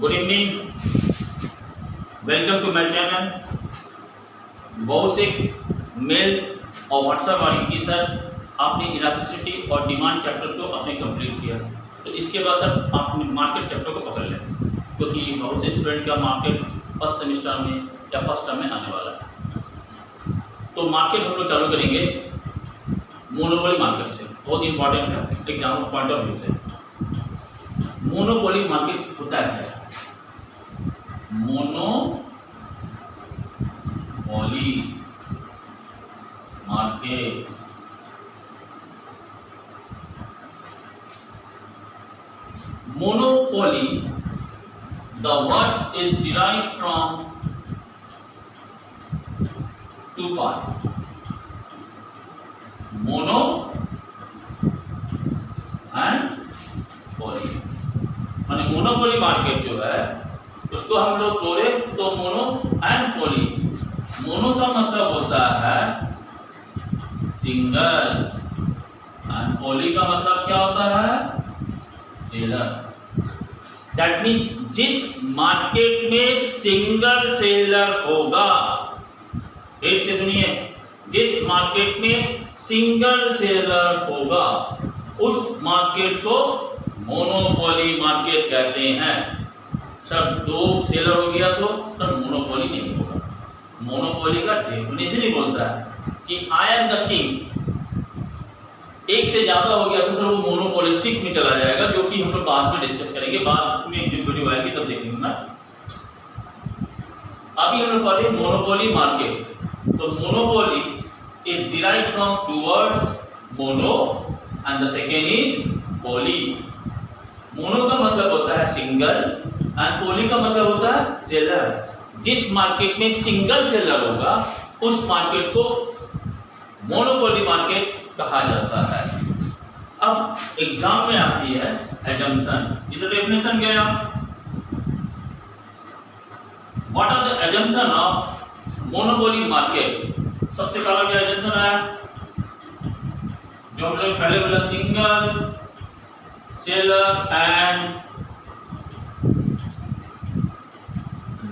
Good evening, welcome to my channel. बहुत से mail और व्हाट्सएप वाली की सर आपने इलास्टिसिटी और डिमांड चैप्टर को आपने कंप्लीट किया, तो इसके बाद सर आपने मार्केट चैप्टर को पकड़ लें, क्योंकि बहुत से स्टूडेंट का मार्केट फर्स्ट सेमिस्टर में या फर्स्ट टर्म में आने वाला है। तो मार्केट हम लोग चालू करेंगे मोनोपोली मार्केट से, बहुत इंपॉर्टेंट है एग्जाम पॉइंट ऑफ व्यू से। मोनोपोली मार्केट होता है, monopoly market monopoly, the word is derived from two parts, mono and poly। माने मोनोपोली मार्केट जो है उसको हम लोग तोड़े तो मोनो एंड पोली। मोनो का मतलब होता है सिंगल एंड पोली का मतलब क्या होता है, सेलर। दैट मीन्स जिस मार्केट में सिंगल सेलर होगा, फिर से सुनिए, जिस मार्केट में सिंगल सेलर होगा उस मार्केट को मोनोपोली मार्केट कहते हैं। सर दो सेलर हो गया तो सर मोनोपोली नहीं होगा। मोनोपोली का डेफिनेशन ही बोलता है कि आई एम द किंग। एक से ज्यादा हो गया तो सर वो मोनोपोलिस्टिक में चला जाएगा, जो कि हम लोग बाद में डिस्कस करेंगे, बाद में वीडियो आएगी तब देखेंगे ना। अभी हम लोग पढ़े मोनोपोली मार्केट। तो monopoly is derived from two words, mono and the second is poly. Mono का मतलब होता है सिंगल एंड पोली का मतलब होता है सेलर। जिस मार्केट में सिंगल सेलर होगा उस मार्केट को मोनोपोली मार्केट कहा जाता है। अब एग्जाम में आती है एजम्पशन। इधर डेफिनेशन क्या है, what are the assumption of monopoly market. सबसे पहला क्या एजम्पशन है, जो हम लोग पहले बोला, single seller and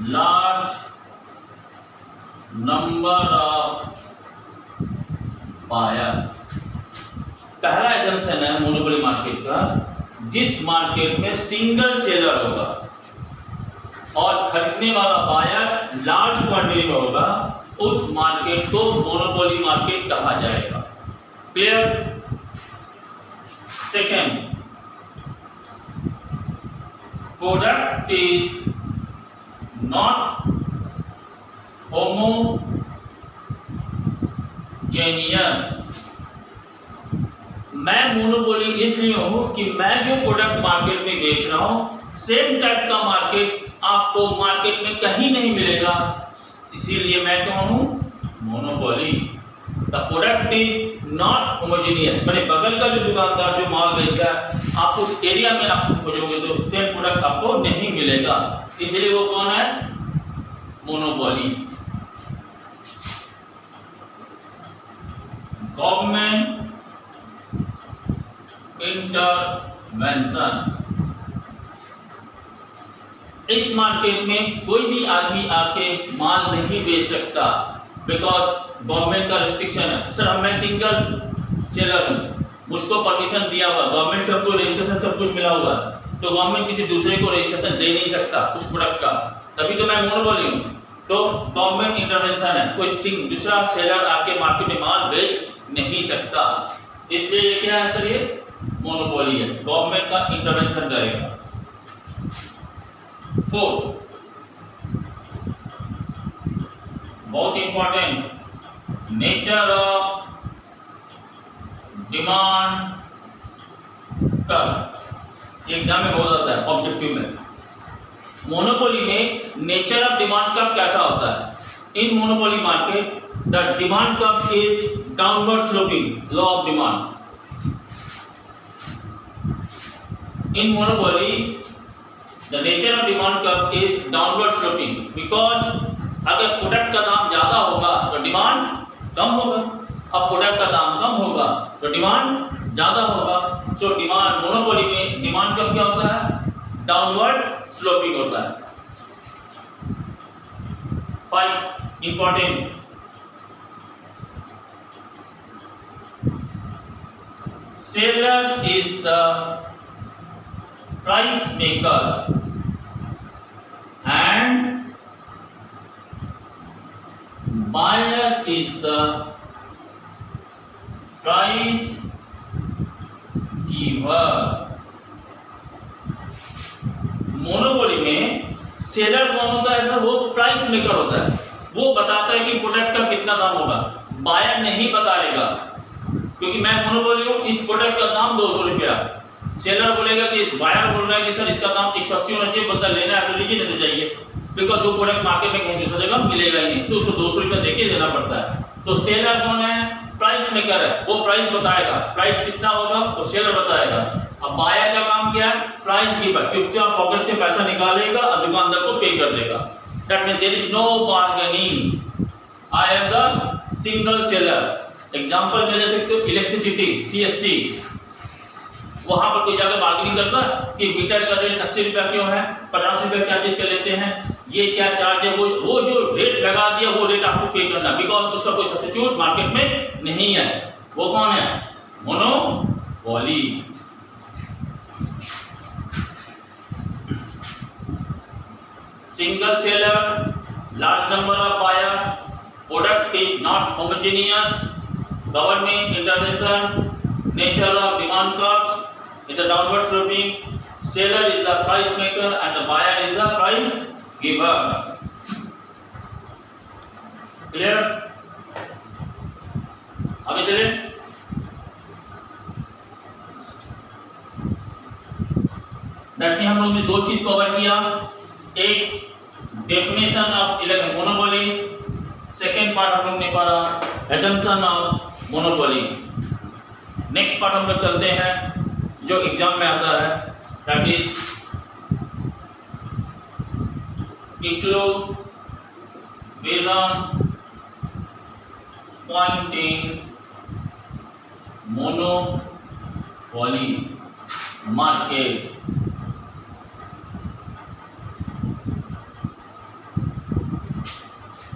large number of buyer. पहला एजम्पशन है मोनोपोली मार्केट का, जिस मार्केट में सिंगल सेलर होगा और खरीदने वाला बायर लार्ज क्वांटिटी में होगा उस मार्केट को मोनोपोली मार्केट कहा जाएगा। Clear. Second, product is not homogeneous. मैं मोनोपोली इसलिए हूं कि मैं जो प्रोडक्ट मार्केट में बेच रहा हूं सेम टाइप का मार्केट आपको मार्केट में कहीं नहीं मिलेगा, इसीलिए मैं कौन हूं, monopoly. The product is not homogeneous, मैंने बगल का जो दुकानदार जो माल बेचता है आप उस एरिया में आप खोजोगे तो सेम प्रोडक्ट आपको नहीं मिलेगा, इसलिए वो कौन है, मोनोपोली। Government intervention. इस मार्केट में कोई भी आदमी आके माल नहीं बेच सकता, बिकॉज गवर्नमेंट का रिस्ट्रिक्शन है। सर मैं सिंगल सेलर हूं, मुझको परमिशन दिया हुआ, गवर्नमेंट से हमको रजिस्ट्रेशन सब कुछ मिला हुआ, तो गवर्नमेंट किसी दूसरे को रजिस्ट्रेशन दे नहीं सकता उस प्रोडक्ट का, तभी तो मैं मोनोपोली हूं। तो गवर्नमेंट इंटरवेंशन है, कोई दूसरा सेलर आके मार्केट में माल बेच नहीं सकता, इसलिए क्या है सर, ये मोनोपोली है, गवर्नमेंट का इंटरवेंशन रहेगा। 4, बहुत important, nature of demand curve. Exam में बहुत आता है ऑब्जेक्टिव में। मोनोपोली में नेचर ऑफ डिमांड कर्व कैसा होता है, in monopoly market the demand curve is downward sloping, law of demand. In monopoly, the nature of demand curve is downward sloping, because अगर प्रोडक्ट का दाम ज्यादा होगा तो डिमांड कम होगा, अब प्रोडक्ट का दाम कम होगा तो डिमांड ज्यादा होगा। सो डिमांड मोनोपोली में डिमांड कर्व क्या होता है, डाउनवर्ड स्लोपिंग होता है। 5 important, seller is the price maker and buyer is the price giver। Monopoly में सेलर कौन होता है? वो प्राइस मेकर होता है, वो बताता है कि प्रोडक्ट का कितना दाम होगा। बायर नहीं बताएगा, क्योंकि मैं मोनोपोली हूं, इस प्रोडक्ट का दाम 200 रुपया। सेलर बोलेगा कि बायर बोल रहा है कि सर इसका दाम 180 होना चाहिए, बंदा लेना है तो लीजिए, नहीं तो जाइए, बिकॉज जो प्रोडक्ट मार्केट में कहीं दूसरी जगह मिलेगा ही नहीं, तो उसको 200 रुपया देके देना पड़ता है। तो सेलर कौन है? प्राइस मेकर है, वो प्राइस बताएगा, प्राइस कितना होगा वो सेलर बताएगा। अब बायर का काम क्या है? प्राइस गिवर, चुपचाप पॉकेट से पैसा निकालेगा और दुकानदार को पे कर देगा। That means there is no bargaining, I am the single seller. Example में ले सकते हो इलेक्ट्रिसिटी, सीएससी, वहां पर कोई जाकर बार्गेनिंग करता कि मीटर का रेट 80 रुपया क्यों है, 50 रुपया क्या चीज का लेते हैं, ये क्या चार्ज है, वो जो रेट लगा दिया वो रेट आपको पे करना, बिकॉज उसका कोई सब्स्टिट्यूट मार्केट में नहीं है। वो कौन है? Monopoly. Single seller, large number of buyer, product is not homogeneous, government intervention, nature of demand curves, is a downward sloping, seller is the price maker and the buyer is the price giver। clear? आगे चले। That mean हम लोग ने 2 चीज cover किया, एक definition of monopoly, second part हम लोग ने पढ़ा assumption of monopoly. Next part हम लोग चलते हैं जो एग्जाम में आता है, that is equilibrium point in monopoly market.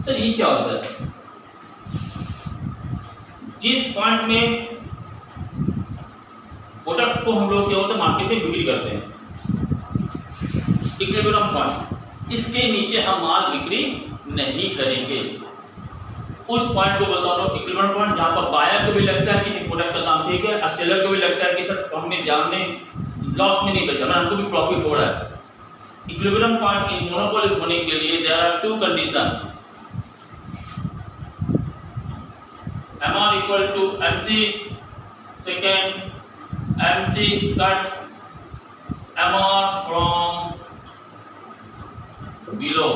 Sir ये क्या होता है? जिस पॉइंट में प्रोडक्ट को हम लोग क्या होता है मार्केट में बिक्री करते हैं, इक्विलिब्रियम पॉइंट, इसके नीचे हम माल बिक्री नहीं करेंगे। उस पॉइंट को बता दो इक्विलिब्रियम पॉइंट, जहां पर बायर को भी लगता है कि प्रोडक्ट का दाम ठीक है और सेलर को भी लगता है कि सर हमने जान में लॉस में नहीं बेचा, हमको भी प्रॉफिट हो रहा है। इक्विलिब्रियम पॉइंट इन मोनोपोली होने के लिए there are 2 condition, MR equal to MC, second MC cut MR from below।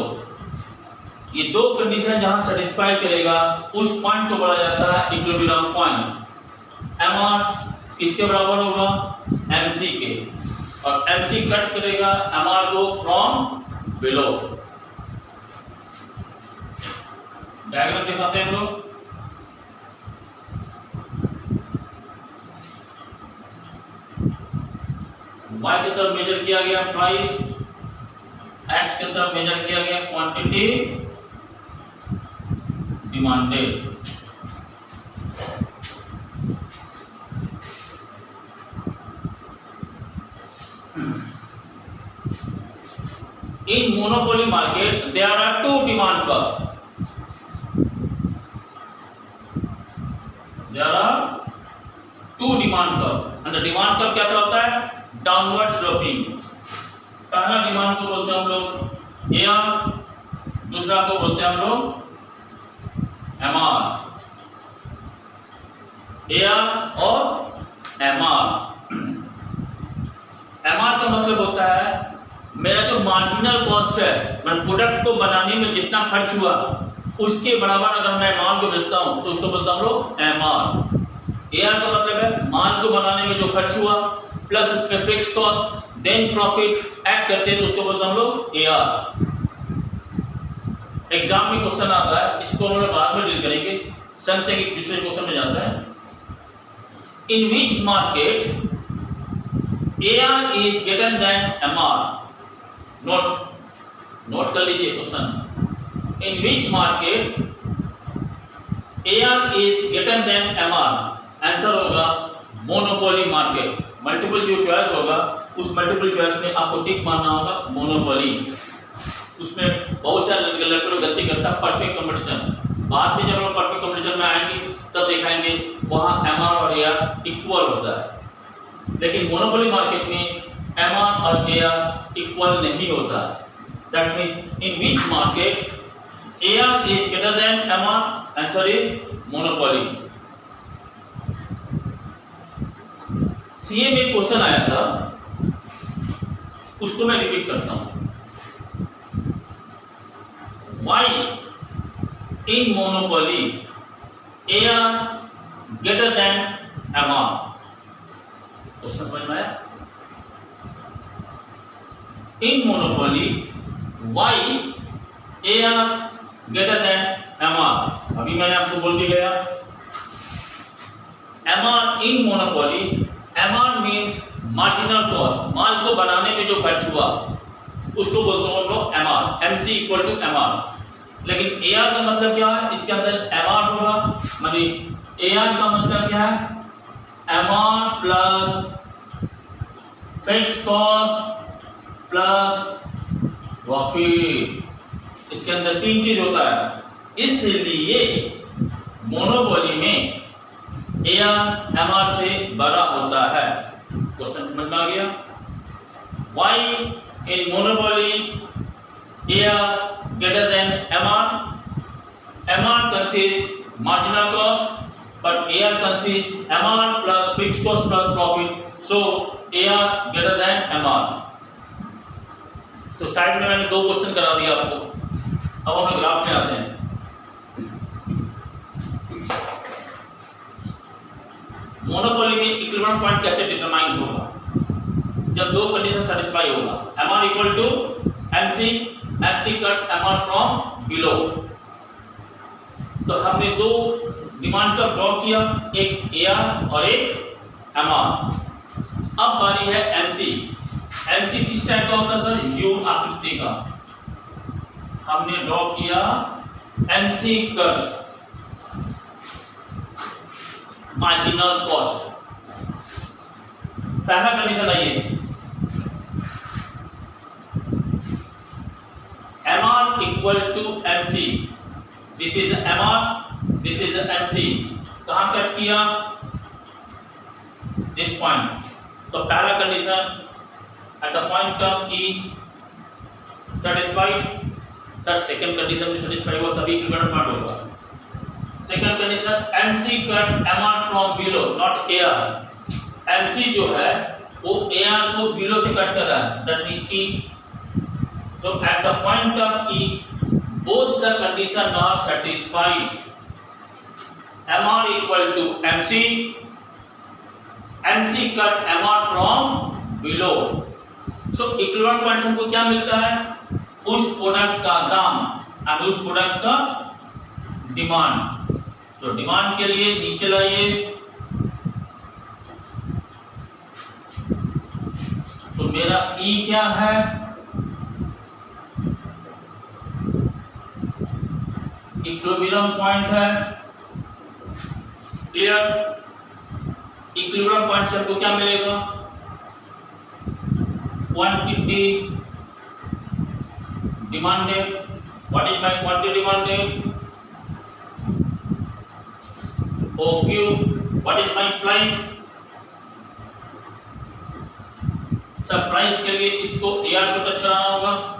ये 2 कंडीशन जहां सेटिस्फाई करेगा उस पॉइंट को बोला जाता है इक्विलिब्रियम पॉइंट। MR किसके बराबर होगा? MC के, और MC कट करेगा MR को फ्रॉम बिलो। डायग्राम दिखाते हैं हम लोग। y की तरफ मेजर किया गया प्राइस, x की तरफ मेजर किया गया quantity demanded. In monopoly market there are 2 demand curve, there are 2 demand curve and the demand curve कैसा होता है? Downward sloping. पहला डिमांड को बोलते हैं हम लोग AR, दूसरा को बोलते हैं हम लोग MR। AR और MR। MR का मतलब होता है मेरा जो मार्जिनल कॉस्ट है, मैं प्रोडक्ट को बनाने में जितना खर्च हुआ उसके बराबर अगर मैं माल को बेचता हूं तो उसको बोलता हम लोग MR। AR का मतलब है माल को बनाने में जो खर्च हुआ प्लस उसमें fix cost then profit add करते हैं तो उसको बोलते हैं हम लोग AR। एग्जाम में क्वेश्चन आता है, इसको हम लोग बाद में डील करेंगे, संक्षेप एक दूसरे क्वेश्चन में जाता है। In which market AR is greater than MR, note कर लीजिए question. In which market AR is greater than MR? Answer होगा मोनोपोली मार्केट। मल्टीपल जो चॉइस होगा उस मल्टीपल चॉइस में आपको टिक मारना होगा मोनोपोली। उसमें बहुत सारे लड़के गलती करता है परफेक्ट कंपटीशन। बाद में जब हम परफेक्ट कंपटीशन में आएंगे तब दिखाएंगे वहाँ MR और AR इक्वल होता है, लेकिन मोनोपोली मार्केट में MR और AR इक्वल नहीं होता। That means in which market AR is greater than MR? Answer is monopoly. CA में क्वेश्चन आया था, उसको मैं रिपीट करता हूं। Why in monopoly AR greater than MR? Question समझ में आया? In monopoly why AR greater than MR? अभी मैंने आपको बोल के गया MR in monopoly, MR means marginal cost, माल को बनाने में जो खर्च हुआ उसको बोलते हैं हम लोग MR, MC equal to MR। लेकिन AR का मतलब क्या है? इसके अंदर MR होगा, मानी AR का मतलब क्या है? MR plus fixed cost plus profit. इसके अंदर तीन चीज होता है, इसलिए मोनोपोली में AR MR से बड़ा होता है। क्वेश्चन समझ में आ गया? Why in monopoly AR greater than MR? MR consists marginal cost, but AR consists MR plus fixed cost plus profit. So AR greater than MR. तो साइड में मैंने दो क्वेश्चन करा दिया आपको। अब हम ग्राफ में आते हैं। मोनोपोली में इक्विलिब्रियम पॉइंट कैसे डिटरमाइन होगा? जब दो कंडीशन सेटिस्फाई होगा, MR equal to MC, MC cuts MR from below. तो हमने दो डिमांड का ड्रॉ किया, एक AR और एक MR। अब बारी है MC। MC किस टाइप का होता है सर? यू आकृति का। हमने ड्रॉ किया MC कर्व, मार्जिनल कॉस्ट। पहला कंडीशन आइए, MR equal to MC। This is MR, this is MC। कहां कट किया? This point. तो पहला कंडीशन at the point of E satisfied. Sir second condition भी सेटिस्फाई हुआ तभी इक्विलिब्रियम पॉइंट होगा। Second condition MC cut MR from below not AR। MC जो है वो AR को बिलो से कट कर रहा है, दैट मींस E। तो eight the point of E both the condition are satisfied। MR equal to MC, MC cut MR from below। So equilibrium point हमको क्या मिलता है? उस प्रोडक्ट का दाम और उस प्रोडक्ट का डिमांड। तो डिमांड के लिए नीचे लाइए, तो मेरा E क्या है? इक्विलिब्रियम पॉइंट है। क्लियर? इक्विलिब्रियम पॉइंट से आपको क्या मिलेगा? Quantity demanded. What is my quantity demanded? OQ। What is my price? Sir price के लिए इसको AR को टच कराना होगा।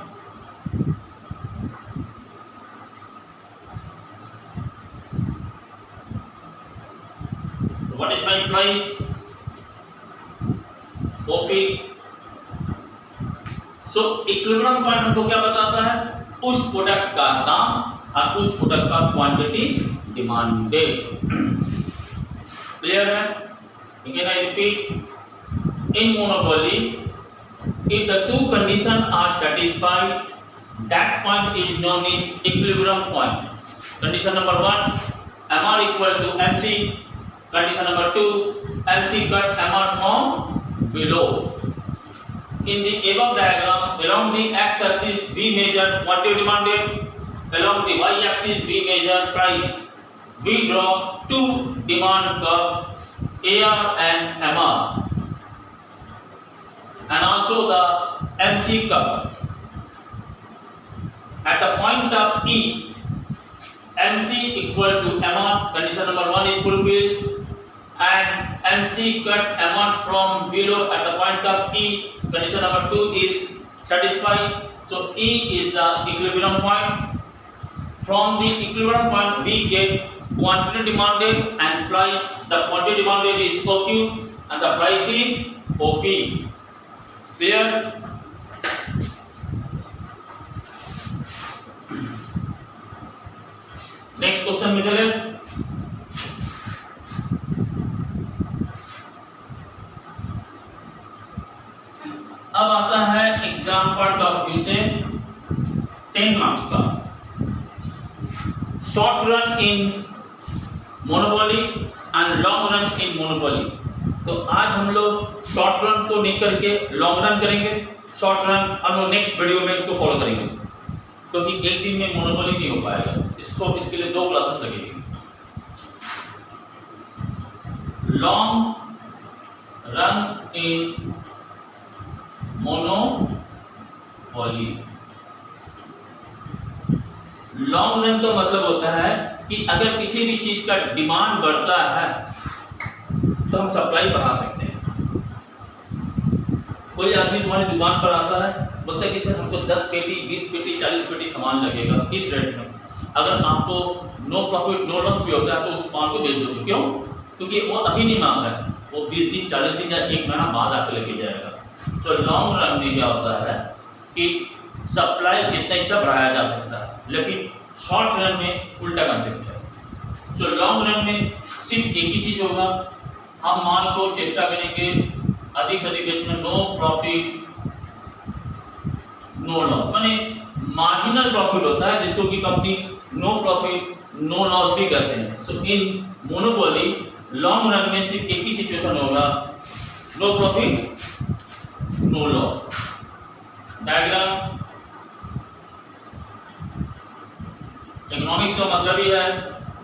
What is my price? OP। So equilibrium point हमको क्या बताता है? उस प्रोडक्ट का दाम और उस प्रोडक्ट का क्वांटिटी डिमांडेड। क्लियर है? Again I repeat, in monopoly if the two conditions are satisfied, that point is known as equilibrium point। Condition number 1, MR equal to MC। Condition number 2, MC cut MR from below। In the above diagram, along the x-axis we measure quantity demanded, along the y-axis we measure price. We draw two demand curves, AR and MR, and also the MC curve. At the point of E, MC equal to MR, condition number 1 is fulfilled, and MC cut MR from below at the point of E, condition number 2 is satisfied. So E is the equilibrium point. From the equilibrium point we get quantity demanded and price. The quantity demanded is OQ and the price is OP. Clear? Next question में चले। अब आता है exam point of view से 10 marks का, short run in monopoly and long run in monopoly. तो आज हम लोग शॉर्ट रन को नहीं करके लॉन्ग रन करेंगे। शॉर्ट रन हम लोग नेक्स्ट वीडियो में इसको फॉलो करेंगे, क्योंकि एक दिन में मोनोपोली नहीं हो पाएगा, इसके लिए 2 क्लासेस लगेगी। Long run in monopoly. Long run का मतलब होता है कि अगर किसी भी चीज का डिमांड बढ़ता है तो हम सप्लाई बढ़ा सकते हैं। कोई आदमी तुम्हारी दुकान पर आता है, बोलता है कि सर हमको 10 पेटी 20 पेटी 40 पेटी सामान लगेगा इस रेट में। अगर आपको नो प्रॉफिट नो लॉस भी होता है तो उस माल को बेच दोगे। क्यों? क्योंकि वो अभी नहीं मांग रहा है, वो 20 दिन 40 दिन या 1 महीना बाद आकर लेके जाएगा। तो लॉन्ग रन में क्या होता है कि सप्लाई जितना इच्छा बढ़ाया जा सकता है, लेकिन शॉर्ट रन में उल्टा कंसेप्ट है। तो लॉन्ग रन में सिर्फ एक ही चीज होगा, हम माल को चेष्टा करेंगे अधिक से अधिक बेचने, नो प्रॉफिट नो लॉस, माने मार्जिनल प्रॉफिट होता है जिसको कि company no profit no loss भी करते हैं। So in monopoly long run में सिर्फ एक ही सिचुएशन होगा, no profit no loss. Diagram economics का मतलब ही है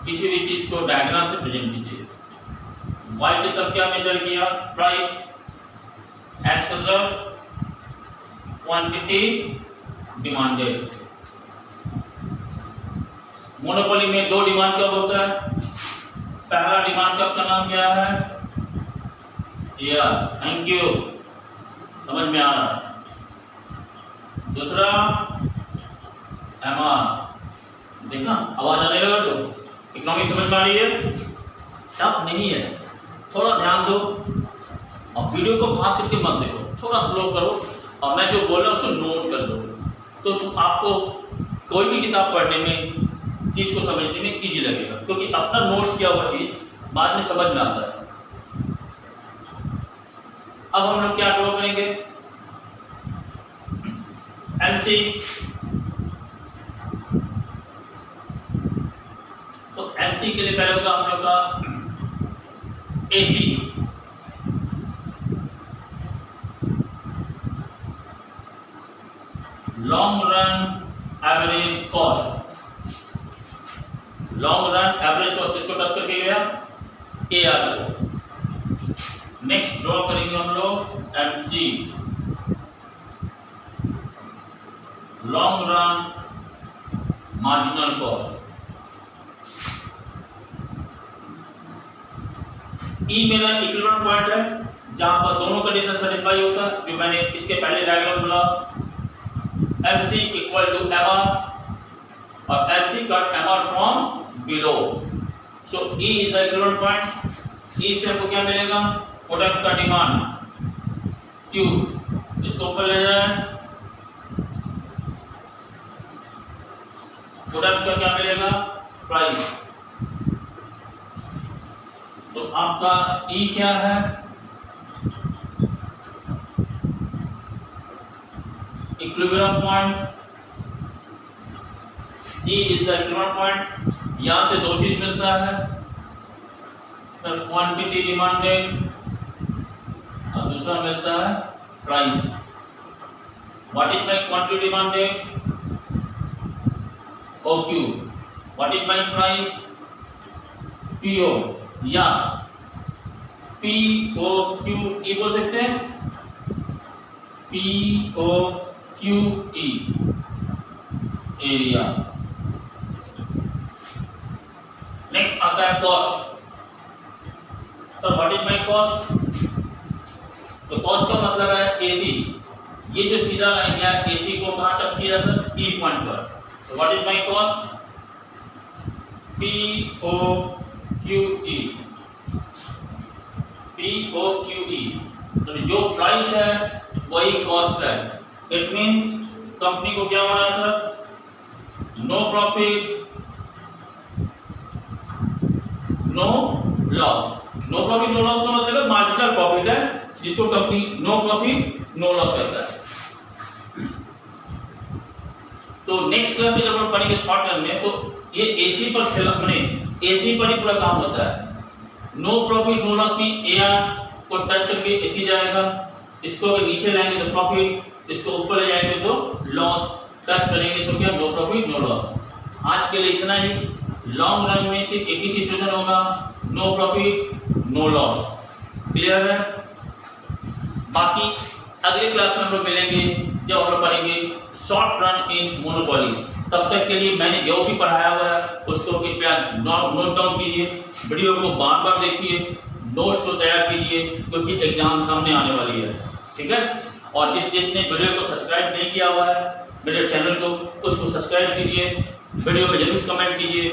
किसी भी चीज को डायग्राम से प्रेजेंट कीजिए। y की तरफ क्या मेजर किया? प्राइस, x की तरफ क्वांटिटी डिमांडेड। मोनोपोली में 2 डिमांड कब होता है? पहला डिमांड कब का नाम क्या है? थैंक यू, समझ में आ रहा है। दूसरा MR, देखना आवाज आने लगा तो इकोनॉमिक्स समझ में आ रही है? टफ नहीं है, थोड़ा ध्यान दो और वीडियो को फास्ट करके मत देखो, थोड़ा स्लो करो और मैं जो बोल रहा हूँ उसको नोट कर दो, तो आपको कोई भी किताब पढ़ने में चीज को समझने में इजी लगेगा, क्योंकि अपना नोट्स किया हुआ चीज बाद में समझ में आता है। अब हम लोग क्या ड्रॉ करेंगे? एमसी। तो एमसी के लिए पहले होगा हम लोग का AC, long run average cost. Long run average cost किसको टच करके गया? AR को। नेक्स्ट ड्रॉ करेंगे हम लोग MC, long run marginal cost. ई मेरा इक्विलिब्रियम पॉइंट है जहां पर दोनों कंडीशन सेटिस्फाई होता है, जो मैंने इसके पहले डायग्राम बोला। MC इक्वल टू MR और MC cut MR from below. So E is the equilibrium point. E से हमको क्या मिलेगा? प्रोडक्ट का डिमांड Q, इसको ऊपर ले जाए, प्रोडक्ट का क्या मिलेगा? प्राइस। तो आपका E क्या है? Equilibrium point. E is the equilibrium point. यहां से 2 चीज मिलता है सर, क्वांटिटी डिमांडेड और दूसरा मिलता है price. What is my quantity demanded? OQ. What is my price? PO या POQE बोल सकते हैं, POQE एरिया। नेक्स्ट आता है कॉस्ट। तो व्हाट इज माय कॉस्ट? तो कॉस्ट का मतलब है एसी। ये जो सीधा लाइन है एसी को कहां टच किया सर? ई पॉइंट पर। तो what is my cost? POQE। POQE तो जो प्राइस है वही कॉस्ट है। इट मींस कंपनी को क्या हो रहा है sir? No profit no loss. No profit no loss का मतलब मार्जिनल प्रॉफिट है, जिसको company no profit no loss करता है। तो नेक्स्ट क्लास में जब हम पढ़ेंगे शॉर्ट टर्म में, तो ये एसी पर अपने एसी पर ही पूरा काम होता है। नो प्रॉफिट नो लॉस में एआर को टच करके एसी जाएगा, इसको अगर नीचे लाएंगे तो प्रॉफिट, इसको ऊपर ले जाएंगे तो लॉस, टच करेंगे तो क्या? No profit no loss. आज के लिए इतना ही। लॉन्ग रन में सिर्फ एक ही सिचुएशन होगा, no profit no loss. Clear है? बाकी अगले क्लास में हम लोग मिलेंगे जब हम लोग पढ़ेंगे शॉर्ट रन इन मोनोपोली। तब तक के लिए मैंने जो भी पढ़ाया हुआ है उसको कृपया नोट डाउन कीजिए, वीडियो को बार बार देखिए, नोट्स को तैयार कीजिए, क्योंकि एग्जाम सामने आने वाली है। ठीक है? और जिसने वीडियो को सब्सक्राइब नहीं किया हुआ है मेरे चैनल को, उसको सब्सक्राइब कीजिए, वीडियो में जरूर कमेंट कीजिए,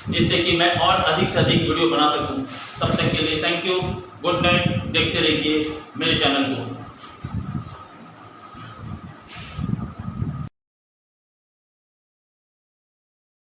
जिससे कि मैं और अधिक से अधिक वीडियो बना सकूं। तब तक के लिए थैंक यू, गुड नाइट। देखते रहिए मेरे चैनल को।